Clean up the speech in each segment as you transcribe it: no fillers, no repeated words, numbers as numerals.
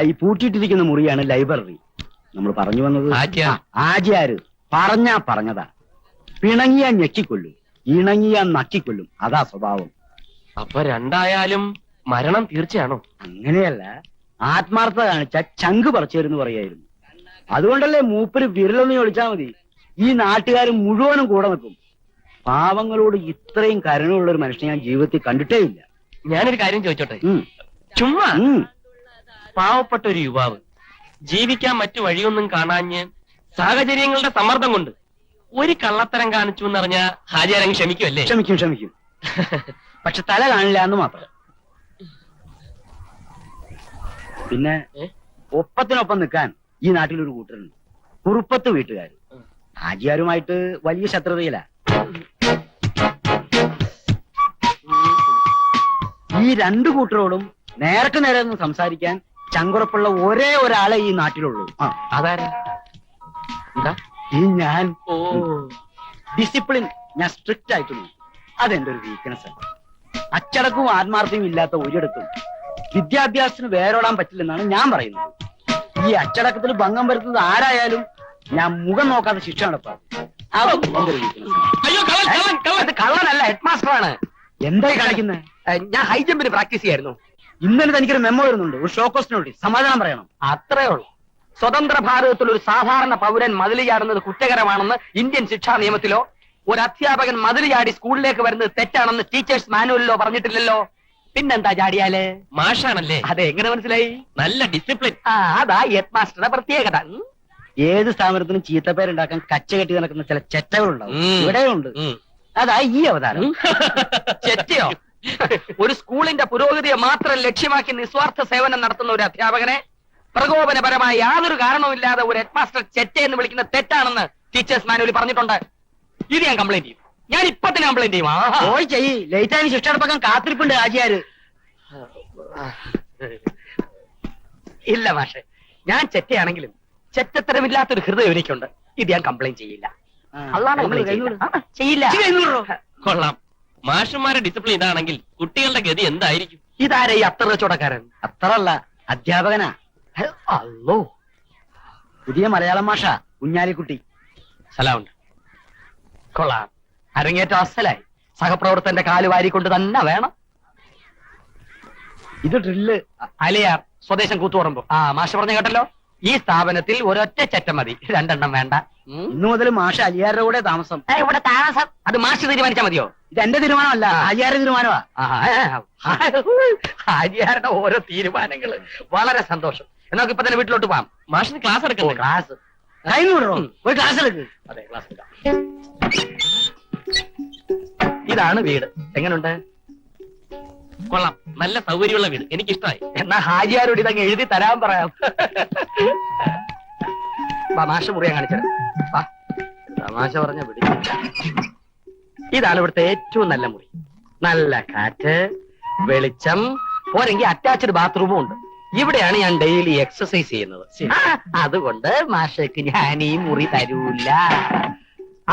ഈ പൂട്ടിയിട്ടിരിക്കുന്ന മുറിയാണ് ലൈബ്രറി. നമ്മൾ പറഞ്ഞു വന്നത് ആചാര് പറഞ്ഞതാ. പിണങ്ങിയാ ഞെക്കിക്കൊല്ലും, ഇണങ്ങിയാ നക്കിക്കൊല്ലും. അതാ സ്വഭാവം. അപ്പൊ രണ്ടായാലും മരണം തീർച്ചയാണോ? അങ്ങനെയല്ല, ആത്മാർത്ഥത കാണിച്ച ചങ്ക് പറിച്ചേരെന്ന് പറയായിരുന്നു. അതുകൊണ്ടല്ലേ മൂപ്പര് വിരലൊന്നും ഒളിച്ചാ മതി, ഈ നാട്ടുകാർ മുഴുവനും കൂടെ നിൽക്കും. പാവങ്ങളോട് ഇത്രയും കരുണയുള്ള ഒരു മനുഷ്യനെ ഞാൻ ജീവിതത്തിൽ കണ്ടിട്ടേ ഇല്ല. ഞാനൊരു കാര്യം ചോദിച്ചോട്ടെ? ചുമ്മാ പാവപ്പെട്ട ഒരു യുവാവ് ജീവിക്കാൻ മറ്റു വഴിയൊന്നും കാണാഞ്ഞ് സാഹചര്യങ്ങളുടെ സമ്മർദ്ദം കൊണ്ട് ഒരു കള്ളത്തരം കാണിച്ചു എന്നറിഞ്ഞ ഹാജിയാരങ്ങ് ക്ഷമിക്കുമല്ലേ? ക്ഷമിക്കും. പക്ഷെ തല കാണില്ല എന്ന് മാത്രം. പിന്നെ ഒപ്പത്തിനൊപ്പം നിൽക്കാൻ ഈ നാട്ടിലൊരു കൂട്ടരുണ്ട്, കുറുപ്പത്ത് വീട്ടുകാർ. ഹാജിയാരുമായിട്ട് വലിയ ശത്രുതയില്ല. ഈ രണ്ടു കൂട്ടരോടും നേർക്ക് നേരെ ഒന്ന് സംസാരിക്കാൻ ചങ്കുറപ്പുള്ള ഒരേ ഒരാളെ ഈ നാട്ടിലുള്ളൂ. അതാരാ? ഈ ഞാൻ. ഡിസിപ്ലിൻ ഞാൻ സ്ട്രിക്റ്റ് ആയിട്ടുണ്ട്. അതെന്റെ ഒരു വീക്ക്നെസ് ആണ്. അച്ചടക്കവും ആത്മാർത്ഥവും ഇല്ലാത്ത ഒരിടത്തും വിദ്യാഭ്യാസത്തിന് വേരോടാൻ പറ്റില്ലെന്നാണ് ഞാൻ പറയുന്നത്. ഈ അച്ചടക്കത്തിൽ ഭംഗം വരുത്തുന്നത് ആരായാലും ഞാൻ മുഖം നോക്കാതെ ശിക്ഷ നടപ്പാകും. അതും എന്റെ ഒരു വീക്ക്നെസ്. കള്ളനല്ല, ഹെഡ് മാസ്റ്ററാണ്. എന്തായി കാണിക്കുന്നത്? ഞാൻ ഹൈ ജമ്പിന് പ്രാക്ടീസ് ചെയ്യായിരുന്നു. ഇന്നലെ തനിക്കൊരു മെമ്മോ വരുന്നുണ്ട്, ഒരു ഷോ കോസ്റ്റ് നോട്ടീസ്. സമാധാനം പറയണം. അത്രേ ഉള്ളൂ. സ്വതന്ത്ര ഭാരതത്തിൽ ഒരു സാധാരണ പൗരൻ മതിൽ ചാടുന്നത് കുറ്റകരമാണെന്ന് ഇന്ത്യൻ ശിക്ഷാ നിയമത്തിലോ ഒരു അധ്യാപകൻ മതിൽ ചാടി സ്കൂളിലേക്ക് വരുന്നത് തെറ്റാണെന്ന് ടീച്ചേഴ്സ് മാനുവലിലോ പറഞ്ഞിട്ടില്ലല്ലോ. പിന്നെന്താ ചാടിയാല്? മാഷാണല്ലേ? അതെ, എങ്ങനെ മനസ്സിലായി? നല്ല ഡിസിപ്ലിൻ. അതാ ഹെഡ് മാസ്റ്ററുടെ പ്രത്യേകത. ഏത് സ്ഥാപനത്തിനും ചീത്തപ്പേരുണ്ടാക്കാൻ കച്ചകെട്ടി നടക്കുന്ന ചില ചെറ്റകളുണ്ടാവും. ഇവിടെയുണ്ട്. അതാ ഈ അവതാരം. ചെറ്റയോ? ഒരു സ്കൂളിന്റെ പുരോഗതിയെ മാത്രം ലക്ഷ്യമാക്കി നിസ്വാർത്ഥ സേവനം നടത്തുന്ന ഒരു അധ്യാപകനെ പ്രകോപനപരമായ യാതൊരു കാരണവുമില്ലാതെ ഒരു ഹെഡ് മാസ്റ്റർ ചെറ്റ എന്ന് വിളിക്കുന്ന തെറ്റാണെന്ന് ടീച്ചേഴ്സ് മാനുവലിൽ പറഞ്ഞിട്ടുണ്ട്. ഇത് ഞാൻ കംപ്ലൈന്റ് ചെയ്യും. ഞാൻ ഇപ്പൊ തന്നെ കംപ്ലൈന്റ് ചെയ്യും. പോയി ചെയ്യ്. ലേറ്റായി ശിക്ഷ നടപ്പാക്കാൻ കാത്തിരിപ്പുണ്ട് ആചാര്. ഇല്ല മാഷെ, ഞാൻ ചെറ്റയാണെങ്കിലും ചെറ്റത്തരമില്ലാത്തൊരു ഹൃദയം എനിക്കുണ്ട്. ഇത് ഞാൻ കംപ്ലൈന്റ് ചെയ്യില്ല. ചെയ്യില്ല. കൊള്ളാം. മാഷന്മാരുടെ ഡിസിപ്ലിൻ ഇതാണെങ്കിൽ കുട്ടികളുടെ ഗതി എന്തായിരിക്കും? ഇതാരെ ഈ അത്ര കച്ചവടക്കാരൻ? അത്രല്ല, അധ്യാപകനാ. അല്ലോ, പുതിയ മലയാളം മാഷ കുഞ്ഞാലിക്കുട്ടി. സലാമുണ്ട്. കൊള്ളാം. അരങ്ങേറ്റം അസലായി. സഹപ്രവർത്തന്റെ കാല് വാരിക്കൊണ്ട് തന്നെ വേണം. ഇത് ഡ്രില്ല്. അലിയാർ സ്വദേശം കൂത്തുപറമ്പ്. മാഷ പറഞ്ഞ കേട്ടല്ലോ. ഈ സ്ഥാപനത്തിൽ ഒരൊറ്റ ചെറ്റ മതി, രണ്ടെണ്ണം വേണ്ട. ഇന്നു മുതൽ മാഷ അലിയാരുടെ കൂടെ താമസം. ഇവിടെ താമസം അത് മാഷ് തീരുമാനിച്ചാൽ മതിയോ? ഇത് എന്റെ തീരുമാനമല്ല, അലിയാരുടെ തീരുമാനമാ. ആര്യാരുടെ ഓരോ തീരുമാനങ്ങള്. വളരെ സന്തോഷം. എന്നാ ഇപ്പൊ തന്നെ വീട്ടിലോട്ട് പോവാം. മാഷിന് ക്ലാസ് എടുക്കണ്ടേ? ക്ലാസ് ഒരു ക്ലാസ് എടുക്ക്. അതെ, ക്ലാസ് എടുക്കാം. ഇതാണ് വീട്. എങ്ങനുണ്ട്? കൊള്ളാം. നല്ല സൗകര്യമുള്ള വീട്, എനിക്കിഷ്ടമായി. എന്നാ ഹാജിയാരോട് ഇതങ്ങ് എഴുതി തരാൻ പറയാം. മാഷ മുറിയാൻ കാണിച്ചത്. തമാശ പറഞ്ഞ പിടിച്ചില്ല. ഇതാണ് ഇവിടുത്തെ ഏറ്റവും നല്ല മുറി. നല്ല കാറ്റ്, വെളിച്ചം, പോരെങ്കിൽ അറ്റാച്ച്ഡ് ബാത്റൂമും ഉണ്ട്. ഇവിടെയാണ് ഞാൻ ഡെയിലി എക്സസൈസ് ചെയ്യുന്നത്. അതുകൊണ്ട് മാഷക്ക് ഞാൻ ഈ മുറി തരൂല.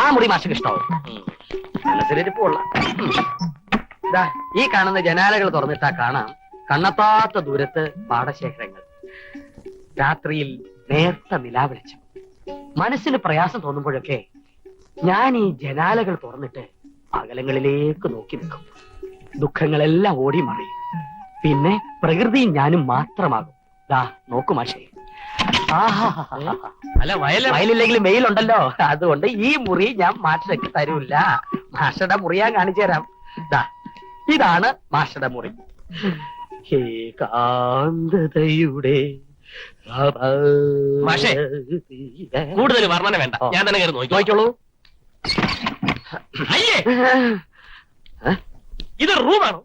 ആ മുറി മാഷക്ക് ഇഷ്ടാവും. മനസ്സിലിരിപ്പുള്ള ഈ കാണുന്ന ജനാലകൾ തുറന്നിട്ടാ കാണാം കണ്ണത്താത്ത ദൂരത്ത് പാടശേഖരങ്ങൾ. രാത്രിയിൽ നേർത്ത നിലാവെളിച്ചം. മനസ്സിന് പ്രയാസം തോന്നുമ്പോഴൊക്കെ ഞാൻ ഈ ജനാലകൾ തുറന്നിട്ട് അകലങ്ങളിലേക്ക് നോക്കി നിൽക്കും. ദുഃഖങ്ങളെല്ലാം ഓടി മാറി. പിന്നെ പ്രകൃതിയും ഞാനും മാത്രമാകും. നോക്കു മാഷേ. അല്ല, വയലില്ലെങ്കിലും വെയിലുണ്ടല്ലോ. അതുകൊണ്ട് ഈ മുറി ഞാൻ മാഷക്ക് തരൂല്ല. മാഷയുടെ മുറി ഞാൻ കാണിച്ചു തരാം. ഇതാണ് മാഷയുടെ മുറി. ഏകാന്തതയുടെ മാഷേ, കൂടുതൽ വർണ്ണന വേണ്ട, ഞാൻ തന്നെ കയറി നോക്കിക്കോളൂ. അയ്യേ, ഇത് റൂമാണോ?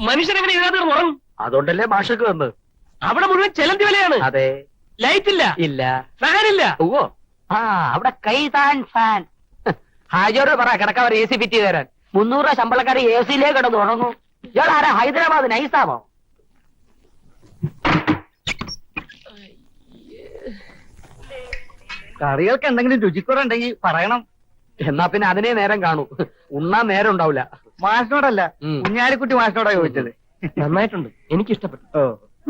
മനുഷ്യനെങ്ങനെ ഇതിനകത്ത് ഉറങ്ങും? അതുകൊണ്ടല്ലേ മാഷക്ക് വന്ന്. അവിടെ മുഴുവൻ ചെലന്തി വിലയാണ്. അതെ. ലൈറ്റ് ഇല്ല, ഇല്ല, ഫാനില്ല. ഓ അവിടെ കൈതാൻ ഫാൻ. ഹാജിയോട് പറ കിടക്കാൻ ഒരു AC ഫിറ്റ് ചെയ്ത് തരാൻ. 300 രൂപ ശമ്പളക്കാരെ AC യിലേക്ക് കിടന്ന് ഉറങ്ങും. ഇയാൾ ആരാ? ഹൈദരാബാദ് നൈസാമോ? കറികൾക്ക് എന്തെങ്കിലും രുചിക്കുറവുണ്ടെങ്കിൽ പറയണം. എന്നാ പിന്നെ അതിനെ നേരം കാണൂ. ഉണ്ണാൻ നേരം ഉണ്ടാവില്ല. മാഷിനോടല്ല, കുഞ്ഞാലിക്കുട്ടി മാഷിനോടാ ചോദിച്ചത്. നന്നായിട്ടുണ്ട്, എനിക്ക് ഇഷ്ടപ്പെട്ടു. ഓ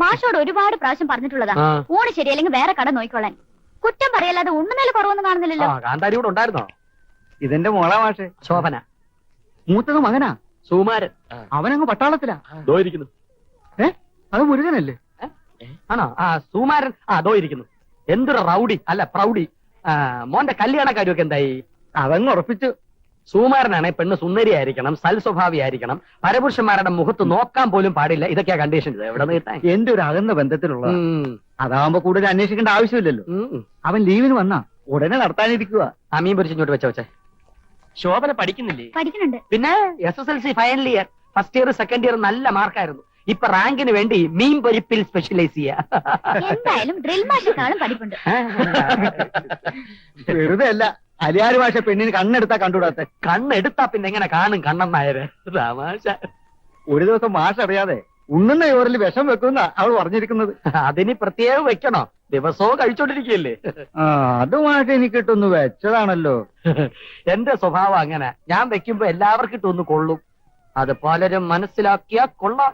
മാഷോട് ഒരുപാട് പ്രാവശ്യം പറഞ്ഞിട്ടുള്ളതാ ആ. ഊണ് ശരിയല്ലെങ്കിൽ വേറെ കട നോക്കിക്കോളാൻ. കുറ്റം പറയല്ലാതെ ഉണ്ണുന്നതിൽ കുറവൊന്നും കാണുന്നില്ലല്ലോ. കാന്താരി കൂടെ ഉണ്ടായിരുന്നോ? ഇതെന്റെ മോളാ മാഷെ. ശോഭന. മൂത്തത് മകനാ സുമാരൻ. അവനങ്ങ് പട്ടാളത്തിലാ. ഇരിക്കുന്നു. അത് മുരുകനല്ലേ? ആണോ? സുമാരൻ. അതോ ഇരിക്കുന്നു. എന്തൊരു റൗഡി അല്ല പ്രൗഡി. മോന്റെ കല്യാണ കാര്യമൊക്കെ എന്തായി? അതങ്ങ് ഉറപ്പിച്ചു. സുമാരനാണെ പെണ്ണ് സുന്ദരിയായിരിക്കണം, സൽസ്വഭാവിയായിരിക്കണം, പരപുരുഷന്മാരുടെ മുഖത്ത് നോക്കാൻ പോലും പാടില്ല. ഇതൊക്കെയാ കണ്ടീഷൻ. എവിടെ നിന്ന് കിട്ടാൻ? എന്റെ ഒരു അകന്ന ബന്ധത്തിലുള്ള അതാവുമ്പോ കൂടുതൽ അന്വേഷിക്കേണ്ട ആവശ്യമില്ലല്ലോ. അവൻ ലീവിന് വന്നാ ഉടനെ നടത്താനിരിക്കുക. ആ മീൻ പൊരിച്ചിങ്ങോട്ട് വെച്ച ശോഭന പഠിക്കുന്നില്ലേ? പഠിക്കുന്നുണ്ട്. പിന്നെ SSLC final year, first year, second year നല്ല മാർക്കായിരുന്നു. ഇപ്പൊ റാങ്കിന് വേണ്ടി മീൻ പൊരിപ്പിൽ സ്പെഷ്യലൈസ് ചെയ്യാ. എന്തായാലും ഡ്രിൽ മാഷിനെക്കാളും പഠിപ്പുണ്ട്. വെറുതെ അല്ല, അലിയാര് ഭാഷ പെണ്ണിന് കണ്ണെടുത്താ കണ്ടുകൂടാത്ത. കണ്ണെടുത്താ പിന്നെ എങ്ങനെ കാണും കണ്ണൻ നായര്? തമാശ. ഒരു ദിവസം മാഷ് അറിയാതെ ഉണ്ണുന്ന ചോറിൽ വിഷം വെക്കുന്ന അവൾ പറഞ്ഞിരിക്കുന്നത്. അതിന് പ്രത്യേകം വെക്കണോ? ദിവസവും കഴിച്ചോണ്ടിരിക്കുകയല്ലേ. അത് മാഷ് എനിക്കിട്ടൊന്ന് വെച്ചതാണല്ലോ. എന്റെ സ്വഭാവം അങ്ങനെ. ഞാൻ വെക്കുമ്പോ എല്ലാവർക്കും ഇട്ടൊന്ന് കൊള്ളും. അത് പലരും മനസ്സിലാക്കിയാ കൊള്ളാം.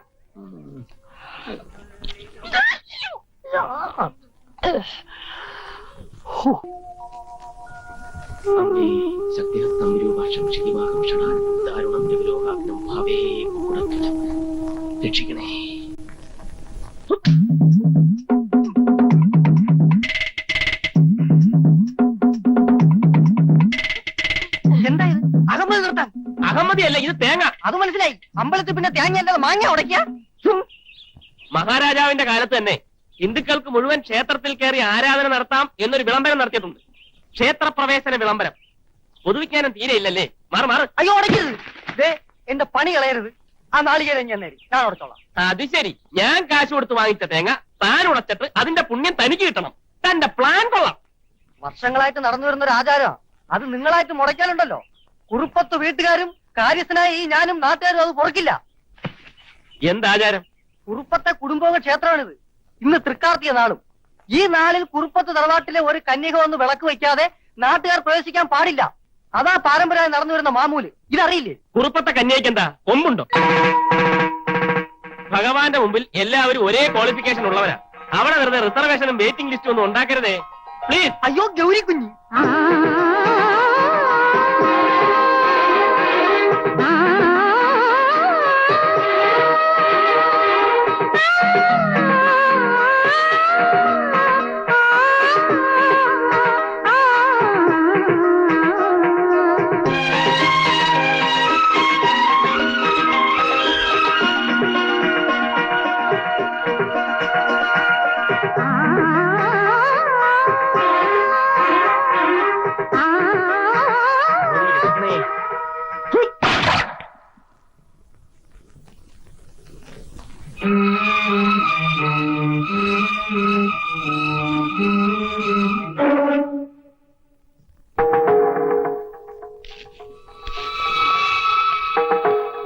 ശക്തിഹസ്തം രൂപാക്ഷം ശിതിവാഹം ഷടാനം ദാരുണം രവിലോകാഗ്നം ഭാവേ കുടക്കിടം രക്ഷിക്കണേ. എന്താ ഇത്? അകമ്പതി നിർത്താൻ. അഹമ്മദിയല്ല, ഇത് തേങ്ങ. അത് മനസ്സിലായി. അമ്പലത്തിൽ പിന്നെ തേങ്ങ അല്ലാതെ മാങ്ങ ഉടയ്ക്കാ? മഹാരാജാവിന്റെ കാലത്ത് തന്നെ ഹിന്ദുക്കൾക്ക് മുഴുവൻ ക്ഷേത്രത്തിൽ കയറി ആരാധന നടത്താം എന്നൊരു വിളംബരം നടത്തിയിട്ടുണ്ട്. ക്ഷേത്രപ്രവേശന വിളംബരം. പൊതുവിജ്ഞാനം തീരെ ഇല്ലല്ലേ? മാറ് മാറ്. അയ്യോ ഉടയ്ക്കരുത്. എന്റെ പണി കളയരുത്. ആ നാളികേരം ഞാൻ നേരി ഞാൻ ഉടച്ചോളാം. അത് ശരി, ഞാൻ കാശ് കൊടുത്ത് വാങ്ങിച്ച തേങ്ങ താൻ ഉടച്ചിട്ട് അതിന്റെ പുണ്യം തനിക്ക് കിട്ടണം. തന്റെ പ്ലാൻ കൊള്ളാം. വർഷങ്ങളായിട്ട് നടന്നു വരുന്ന ഒരു ആചാരം. അത് നിങ്ങളായിട്ട് മുടക്കാനുണ്ടല്ലോ. കുറുപ്പത്ത് വീട്ടുകാരും കാര്യസ്ഥനായ ഈ ഞാനും നാട്ടുകാരും അത് പൊറുക്കില്ല. എന്താചാരം? കുറുപ്പത്തെ കുടുംബോംഗ ക്ഷേത്രമാണിത്. ഇന്ന് തൃക്കാർത്തിക നാളും. ഈ നാളിൽ കുറുപ്പത്ത് തറവാട്ടിലെ ഒരു കന്യക വന്ന് വിളക്ക് വയ്ക്കാതെ നാട്ടുകാർ പ്രവേശിക്കാൻ പാടില്ല. അതാ പാരമ്പര്യമായി നടന്നു വരുന്ന മാമൂല്. ഇതറിയില്ലേ? കുറുപ്പത്തെ കന്യയ്ക്ക് എന്താ കൊമ്പുണ്ടോ? ഭഗവാന്റെ മുമ്പിൽ എല്ലാവരും ഒരേ ക്വാളിഫിക്കേഷൻ ഉള്ളവരാ. അവിടെ വെറുതെ റിസർവേഷനും വെയിറ്റിംഗ് ലിസ്റ്റും ഒന്നും ഉണ്ടാക്കരുതേ പ്ലീസ്. അയ്യോ ഗൗരി കുഞ്ഞി.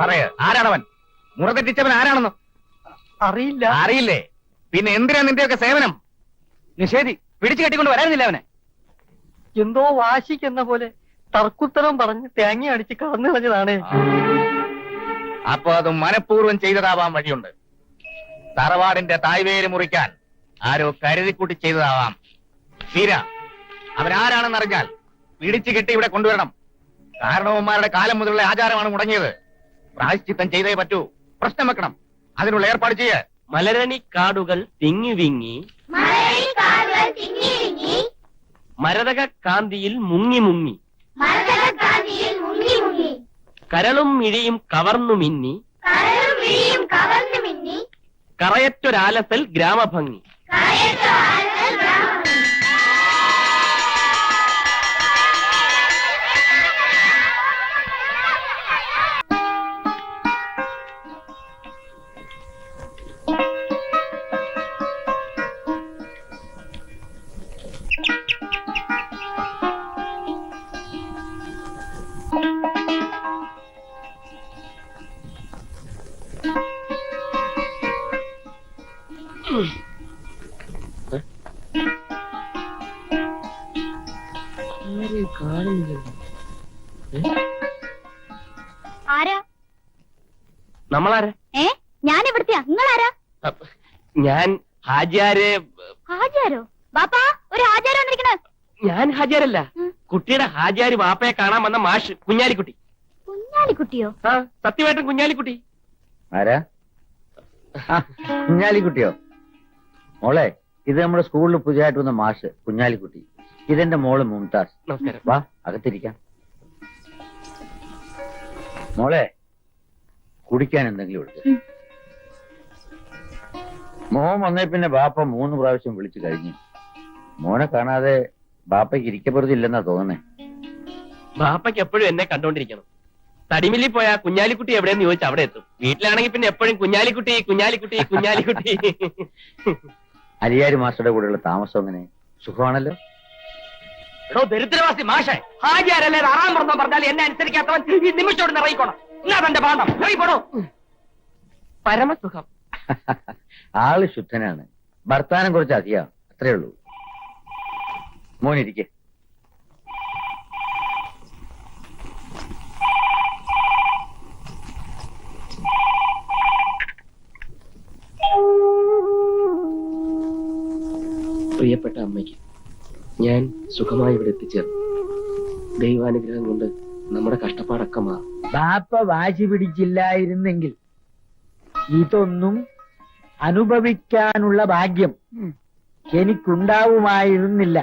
പറയ, ആരാണവൻ? മുറ തെറ്റിച്ചവൻ ആരാണെന്നോ? അറിയില്ല. അറിയില്ലേ? പിന്നെ എന്തിനാ നിന്റെയൊക്കെ സേവനം? നിഷേധി, പിടിച്ചു കെട്ടിക്കൊണ്ട് വരാനില്ല അവനെ. എന്തോ വാശിക്കെന്ന പോലെ തർക്കുത്തരം പറഞ്ഞ് തേങ്ങ അടിച്ച് കടന്നു കളഞ്ഞതാണ്. അപ്പൊ അത് മനഃപൂർവ്വം ചെയ്തതാവാൻ വഴിയുണ്ട്. തറവാടിന്റെ തായ്വേര് മുറിക്കാൻ ആരോ കരുതിക്കൂട്ടി ചെയ്തതാവാം. തീര അവനാരാണെന്നറിഞ്ഞാൽ പിടിച്ചു കെട്ടി ഇവിടെ കൊണ്ടുവരണം. കാരണവന്മാരുടെ കാലം മുതലുള്ള ആചാരമാണ് മുടങ്ങിയത്. പ്രായശ്ചിത്തം ചെയ്തേ പറ്റൂ. പ്രശ്നം വെക്കണം. അതിനുള്ള ഏർപ്പാട് ചെയ്യ. മലരണി കാടുകൾ തിങ്ങി വിങ്ങി മരതക കാന്തിയിൽ മുങ്ങി മുങ്ങി കരളും മിഴിയും കവർന്നു മിന്നി കറയറ്റൊരാലസൽ ഗ്രാമഭംഗി. ആരാ? നമ്മളാരെ? ഞാൻ ഇവിടുത്തെ ഞാൻ ഹാജിയാര്. ഹാജാരോ? ബാപ്പാ, ഒരു ഹാജാരോ വന്നിരിക്കണേ. ഞാൻ ഹാജിയാരല്ല, കുട്ടിയുടെ ഹാജിയാര് വാപ്പയെ കാണാൻ വന്ന മാഷ് കുഞ്ഞാലിക്കുട്ടി. കുഞ്ഞാലിക്കുട്ടിയോ? ആ, സത്യമായിട്ടും കുഞ്ഞാലിക്കുട്ടി. ആരാ? കുഞ്ഞാലിക്കുട്ടിയോ? മോളെ, ഇത് നമ്മുടെ സ്കൂളിൽ പുതിയതായിട്ട് വന്ന മാഷ് കുഞ്ഞാലിക്കുട്ടി. ഇതെന്റെ മോള് മുംതാസ്. നമസ്കാരം. വാ, അകത്തിരിക്കാം. മോളെ, കുടിക്കാൻ എന്തെങ്കിലും എടുത്ത്. മോൻ വന്നേ പിന്നെ ബാപ്പ 3 പ്രാവശ്യം വിളിച്ചു കഴിഞ്ഞു. മോനെ കാണാതെ ബാപ്പയ്ക്ക് ഇരിക്കപ്പുറത്ത് ഇല്ലെന്നാ തോന്നുന്നേ. ബാപ്പയ്ക്ക് എപ്പോഴും എന്നെ കണ്ടോണ്ടിരിക്കണം. തടിമില്ലിൽ പോയാ കുഞ്ഞാലിക്കുട്ടി എവിടെയെന്ന് ചോദിച്ചാൽ അവിടെ എത്തും. വീട്ടിലാണെങ്കിൽ പിന്നെ എപ്പോഴും കുഞ്ഞാലിക്കുട്ടി കുഞ്ഞാലിക്കുട്ടി കുഞ്ഞാലിക്കുട്ടി. അലിയാരി മാസ്റ്ററുടെ കൂടെയുള്ള താമസം എങ്ങനെ? സുഖമാണല്ലോ? എടോ ദരിദ്രവാസി മാഷേ, ഹാജിയാരല്ലേ ആറാം പറഞ്ഞോ പറഞ്ഞാൽ എന്നെ അനുസരിക്കാത്തവൻ ഈ നിമിഷോട് ഇറങ്ങിക്കോണം. എന്നാ തന്റെ പാഠം ഇറങ്ങിപ്പോടോ. പരമസുഖം. ആള് ശുദ്ധനാണ്, വർത്താനം കുറച്ച് അധികം, അത്രേ ഉള്ളൂ. മോനിരിക്കെ. പ്രിയപ്പെട്ട അമ്മയ്ക്ക് ഞാൻ സുഖമായി ഇവിടെ എത്തിച്ചേർന്നു. ദൈവാനുഗ്രഹം കൊണ്ട് നമ്മുടെ കഷ്ടപ്പാടൊക്കെ മാറും. ബാപ്പ വാശി പിടിച്ചില്ലായിരുന്നെങ്കിൽ ഇതൊന്നും അനുഭവിക്കാനുള്ള ഭാഗ്യം എനിക്കുണ്ടാവുമായിരുന്നില്ല.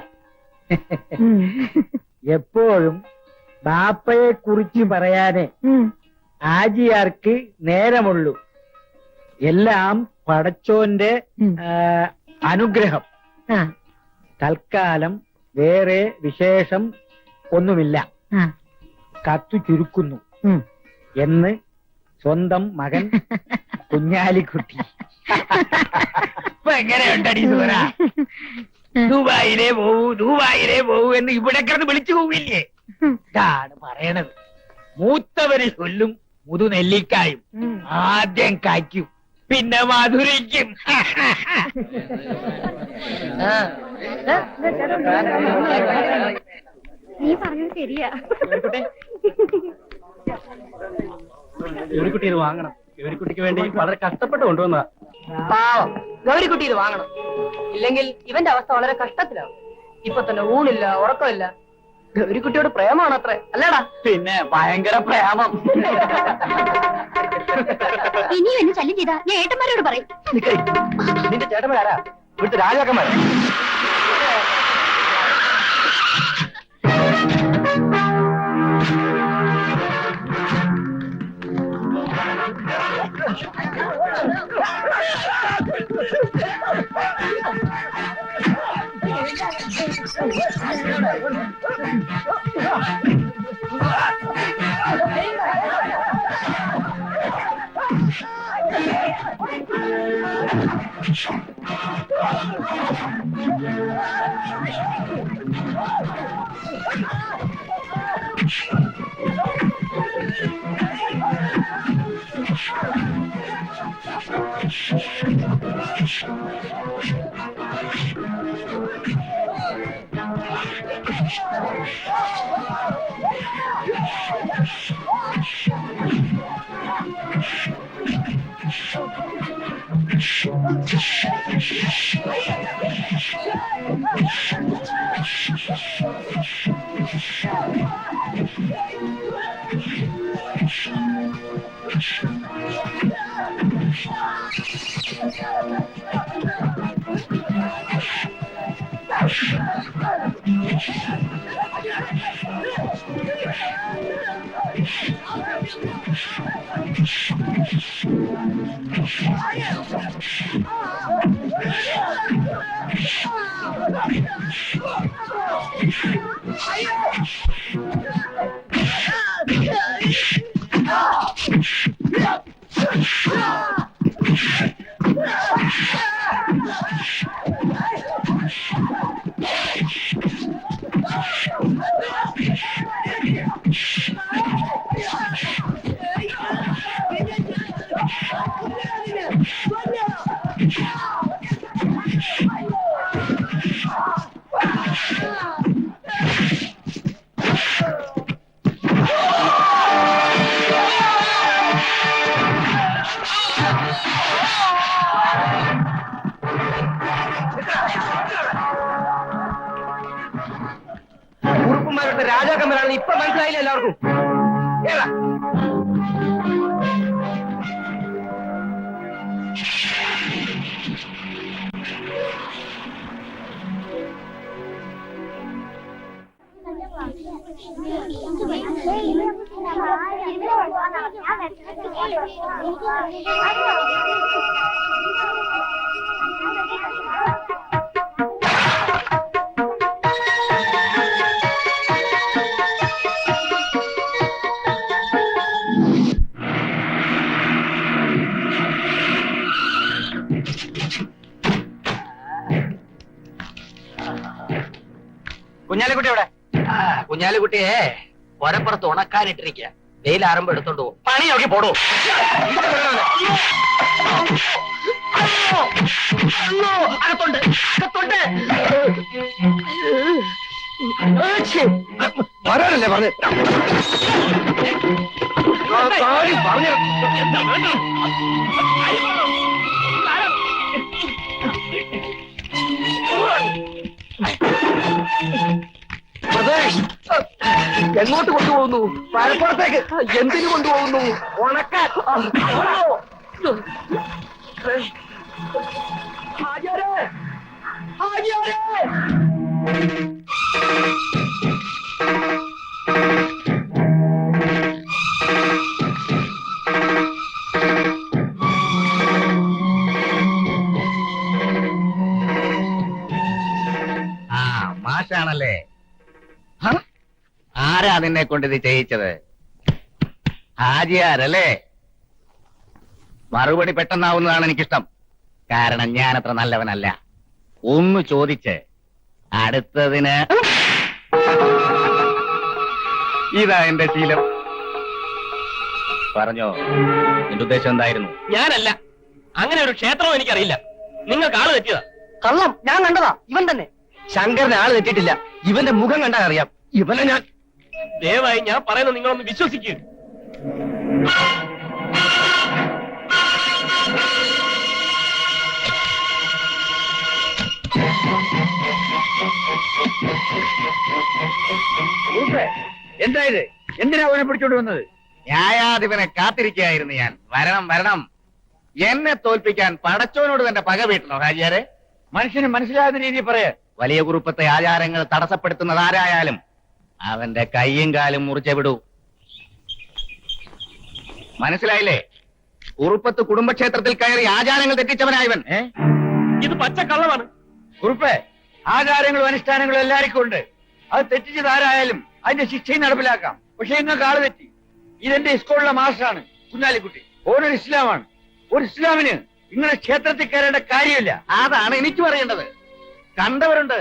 എപ്പോഴും ബാപ്പയെ കുറിച്ച് പറയാനേ ആജിയാർക്ക് നേരമുള്ളൂ. എല്ലാം പടച്ചോന്റെ അനുഗ്രഹം. തൽക്കാലം വേറെ വിശേഷം ഒന്നുമില്ല. കത്തു ചുരുക്കുന്നു എന്ന് സ്വന്തം മകൻ കുഞ്ഞാലിക്കുട്ടി. ഇപ്പൊ എങ്ങനെയുണ്ടടി സൂര? ദുബായിലേ പോവൂ എന്ന് ഇവിടെ കിടന്ന് വിളിച്ചു പോവില്ലേ? ഇതാണ് പറയണത്. മൂത്തവര് ചൊല്ലും മുതുനെല്ലിക്കായും ആദ്യം കായ്ക്കും, പിന്നെ മധുരിക്കും. നീ പറഞ്ഞത് ശരിയാ. ഗൗരിക്കുട്ടി ഇത് വാങ്ങണം. ഗൗരിക്കുട്ടിക്ക് വേണ്ടി വളരെ കഷ്ടപ്പെട്ട് കൊണ്ടുവന്ന പാവം ഗൗരിക്കുട്ടി ഇത് വാങ്ങണം. ഇല്ലെങ്കിൽ ഇവന്റെ അവസ്ഥ വളരെ കഷ്ടത്തിലാവും. ഇപ്പൊ തന്നെ ഊണില്ല, ഉറക്കമില്ല. ഗൗരിക്കുട്ടിയോട് പ്രേമാണ് അത്രേ, അല്ലേടാ? പിന്നെ ഭയങ്കര പ്രേമം. ഇനിയും എന്നെ ശല്യം ചെയ്താ ഞാൻ ഏട്ടന്മാരോട് പറയും. നിന്റെ ചേട്ടന്മാരാ? ഇവിടുത്തെ രാജാക്കന്മാരാ? തമ്മിലാണ് ഇപ്പൊ മനസ്സിലായില്ല എല്ലാവർക്കും. കേറാ. കുഞ്ഞാലിക്കുട്ടി എവിടെ? കുഞ്ഞാലിക്കുട്ടിയെ ഒരപ്പുറത്ത് ഉണക്കാനിട്ടിരിക്കുക. വെയിലാറുമ്പോ എടുത്തോണ്ട് പോകും. പണി നോക്കി പോടൂ. അകത്തോണ്ട് അകത്തോണ്ട് വരാനല്ലേ പറഞ്ഞു. എങ്ങോട്ട് കൊണ്ടുപോകുന്നു? മലപ്പുറത്തേക്ക്. എന്തിനു കൊണ്ടുപോകുന്നു? ഉണക്കാൻ. മാഷാണല്ലേ? ആരാ നിന്നെ കൊണ്ട് ഇത് ചെയ്യിച്ചത്? ഹാജിയാരല്ലേ? മറുപടി പെട്ടെന്നാവുന്നതാണ് എനിക്കിഷ്ടം. കാരണം ഞാൻ അത്ര നല്ലവനല്ല. ഒന്ന് ചോദിച്ച് അടുത്തതിന് ഇതാ എന്റെ ശീലം. പറഞ്ഞോ, എന്റെ ഉദ്ദേശം എന്തായിരുന്നു? ഞാനല്ല, അങ്ങനെ ഒരു ക്ഷേത്രവും എനിക്കറിയില്ല. നിങ്ങൾക്ക് ആള് തെറ്റിയതാ. കള്ളം. ഞാൻ കണ്ടതാ. ഇവൻ തന്നെ. ശങ്കരന് ആള് തെറ്റിട്ടില്ല. ഇവന്റെ മുഖം കണ്ടാൽ അറിയാം. ഇവനെ ഞാൻ ദയവായി ഞാൻ പറയുന്നത് നിങ്ങളൊന്ന് വിശ്വസിക്കൂ. എന്തായത്? എന്തിനാ അവനെ പിടിച്ചോണ്ട് വന്നത്? ന്യായാധിപനെ കാത്തിരിക്കുകയായിരുന്നു ഞാൻ. വരണം വരണം. എന്നെ തോൽപ്പിക്കാൻ പടച്ചോനോട് തന്നെ പക വീട്ടണോ ഹാജിയാരെ? മനുഷ്യന് മനസ്സിലാകുന്ന രീതി പറയാ. വലിയ കുറുപ്പത്തെ ആചാരങ്ങൾ തടസ്സപ്പെടുത്തുന്നത് ആരായാലും അവന്റെ കൈയും കാലും മുറിച്ചേ വിടൂ. മനസ്സിലായില്ലേ? കുറുപ്പത്ത് കുടുംബക്ഷേത്രത്തിൽ കയറി ആചാരങ്ങൾ തെറ്റിച്ചവനായവൻ. ഇത് പച്ചക്കള്ളമാണ്. കുറുപ്പേ, ആചാരങ്ങളും അനുഷ്ഠാനങ്ങളും എല്ലാവർക്കും ഉണ്ട്. അത് തെറ്റിച്ചത് ആരായാലും അതിന്റെ ശിക്ഷയും നടപ്പിലാക്കാം. പക്ഷെ ഇന്നൊക്കെ ആള് തെറ്റി. ഇതെന്റെ സ്കൂളിലെ മാസ്റ്ററാണ് കുഞ്ഞാലിക്കുട്ടി. ഓരോ ഇസ്ലാമാണ്. ഒരു ഇസ്ലാമിന് ഇങ്ങനെ ക്ഷേത്രത്തിൽ കയറേണ്ട കാര്യമില്ല. അതാണ് എനിക്ക് പറയേണ്ടത്. കണ്ടവരുണ്ട്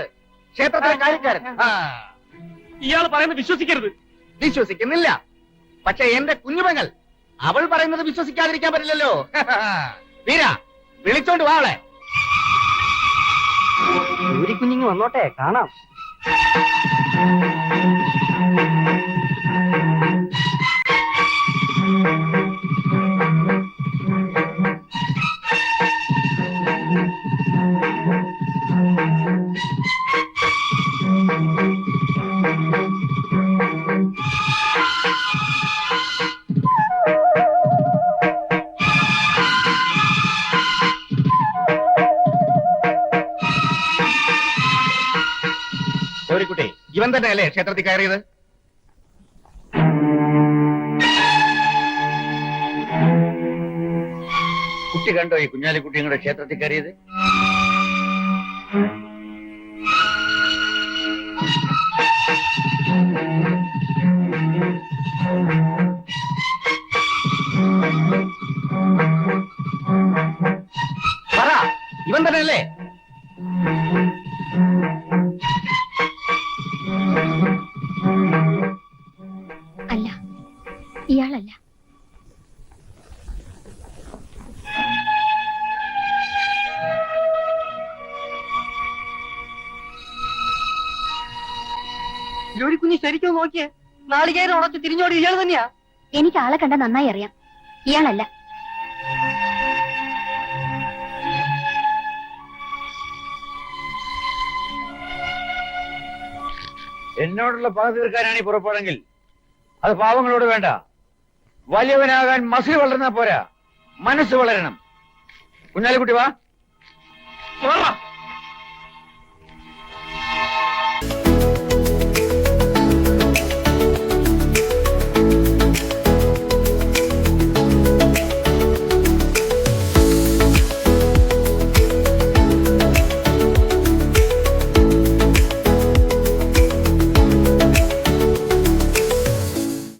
ക്ഷേത്രത്തിലെ കാര്യക്കാരൻ. ഇയാൾ പറയുന്നത് വിശ്വസിക്കരുത്. വിശ്വസിക്കുന്നില്ല. പക്ഷെ എന്റെ കുഞ്ഞുമകൾ അവൾ പറയുന്നത് വിശ്വസിക്കാതിരിക്കാൻ പറ്റില്ലല്ലോ. വീര, വിളിച്ചോണ്ട് വാളെ. കുഞ്ഞിങ്ങ് വന്നോട്ടെ, കാണാം. ഗൗരിക്കുട്ടി, ഇവൻ തന്നെയല്ലേ ക്ഷേത്രത്തിൽ കയറിയത്? കുട്ടി കണ്ടോ ഈ കുഞ്ഞാലിക്കുട്ടി നിങ്ങളുടെ ക്ഷേത്രത്തിൽ കയറിയത്? പറ, ഇവൻ തന്നെയല്ലേ? അല്ല, ഇയാളല്ല. കുഞ്ഞ് ശരിക്കും നോക്കിയേ. നാളികേരം ഉണച്ച് തിരിഞ്ഞോടി ഇയാൾ തന്നെയാ. എനിക്ക് ആളെ കണ്ട നന്നായി അറിയാം. ഇയാളല്ല. എന്നോടുള്ള പക തീർക്കാനാണ് ഈ പുറപ്പാടെങ്കിൽ അത് പാവങ്ങളോട് വേണ്ട. വലിയവനാകാൻ മസിൽ വളർന്നാ പോരാ, മനസ്സ് വളരണം. കുഞ്ഞാലിക്കുട്ടി വാ. മാറാ.